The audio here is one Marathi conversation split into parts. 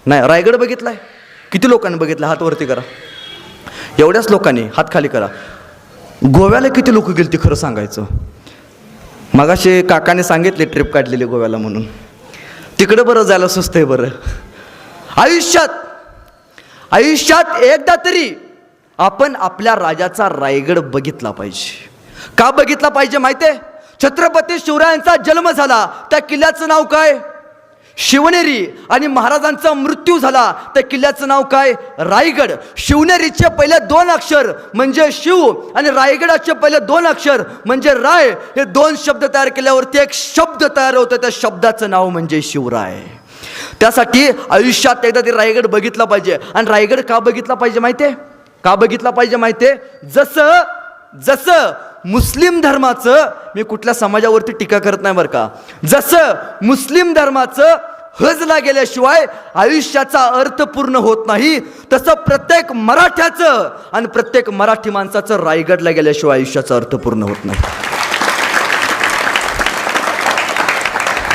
नाही. रायगड बघितलाय? किती लोकांनी बघितला? हात वरती करा. एवढ्याच लोकांनी हात खाली करा. गोव्याला किती लोक गेली ती खरं सांगायचं? मगाशी काकाने सांगितले ट्रिप काढलेली गोव्याला म्हणून. तिकडे बरं जायला सुस्त आहे बरं. आयुष्यात एकदा तरी आपण आपल्या राजाचा रायगड बघितला पाहिजे. का बघितला पाहिजे माहिती आहे? छत्रपती शिवरायांचा जन्म झाला त्या किल्ल्याचं नाव काय? शिवनेरी. आणि महाराजांचा मृत्यू झाला त्या किल्ल्याचं नाव काय? रायगड. शिवनेरीचे पहिले 2 अक्षर म्हणजे शिव आणि रायगडाचे पहिले 2 अक्षर म्हणजे राय. हे 2 शब्द तयार केल्यावरती एक शब्द तयार होतं. त्या शब्दाचं नाव म्हणजे शिवराय. त्यासाठी आयुष्यात एकदा ते रायगड बघितला पाहिजे. आणि रायगड का बघितला पाहिजे माहिती आहे? का बघितला पाहिजे माहिती आहे? जसं मुस्लिम धर्माचं, मी कुठल्या समाजावरती टीका करत नाही बरं का, जसं मुस्लिम धर्माचं हजला गेल्याशिवाय आयुष्याचा अर्थ पूर्ण होत नाही, तसं प्रत्येक मराठ्याचं आणि प्रत्येक मराठी माणसाचं रायगडला गेल्याशिवाय आयुष्याचा अर्थ पूर्ण होत नाही.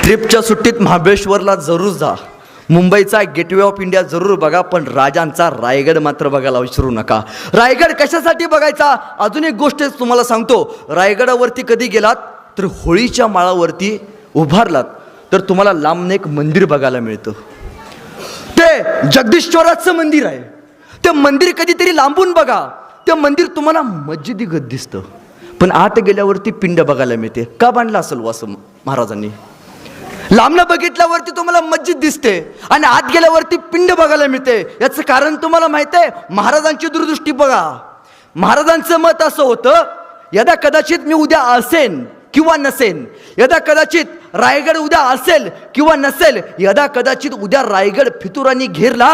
ट्रिपच्या सुट्टीत महाबळेश्वरला जरूर जा. मुंबईचा गेटवे ऑफ इंडिया जरूर बघा, पण राजांचा रायगड मात्र बघायला विसरू नका. रायगड कशासाठी बघायचा? अजून एक गोष्ट तुम्हाला सांगतो. रायगडावरती कधी गेलात तर होळीच्या माळावरती उभारलात तर तुम्हाला लांबून एक मंदिर बघायला मिळतं. ते जगदीश्वराचं मंदिर आहे. ते मंदिर कधीतरी लांबून बघा. ते मंदिर तुम्हाला मस्जिदीगत दिसतं, पण आत गेल्यावरती पिंड बघायला मिळते. का बांधलं असेल असं महाराजांनी? लांबनं बघितल्यावरती तुम्हाला मस्जिद दिसते आणि आत गेल्यावरती पिंड बघायला मिळते. याचं कारण तुम्हाला माहिती आहे? महाराजांची दूरदृष्टी बघा. महाराजांचं मत असं होतं, यदा कदाचित मी उद्या असेन किंवा नसेन, यदा कदाचित रायगड उद्या असेल किंवा नसेल, यदा कदाचित उद्या रायगड फितुरांनी घेरला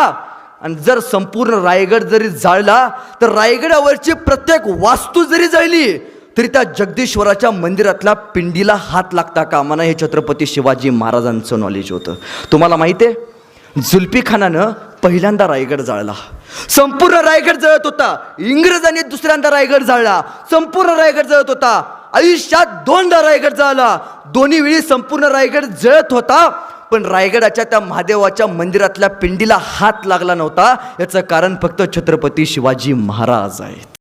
आणि जर संपूर्ण रायगड जरी जाळला तर रायगडावरची प्रत्येक वास्तू जरी जळली तरी त्या जगदीश्वराच्या मंदिरातल्या पिंडीला हात लागता कामा नये. हे छत्रपती शिवाजी महाराजांचं नॉलेज होतं. तुम्हाला माहिती आहे, जुल्फी खानानं पहिल्यांदा रायगड जाळला. संपूर्ण रायगड जळत होता. इंग्रजांनी दुसऱ्यांदा रायगड जाळला. संपूर्ण रायगड जळत होता. आयुष्यात 2दा रायगड जाळला. दोन्ही वेळी संपूर्ण रायगड जळत होता, पण रायगडाच्या त्या महादेवाच्या मंदिरातल्या पिंडीला हात लागला नव्हता. याचं कारण फक्त छत्रपती शिवाजी महाराज आहेत.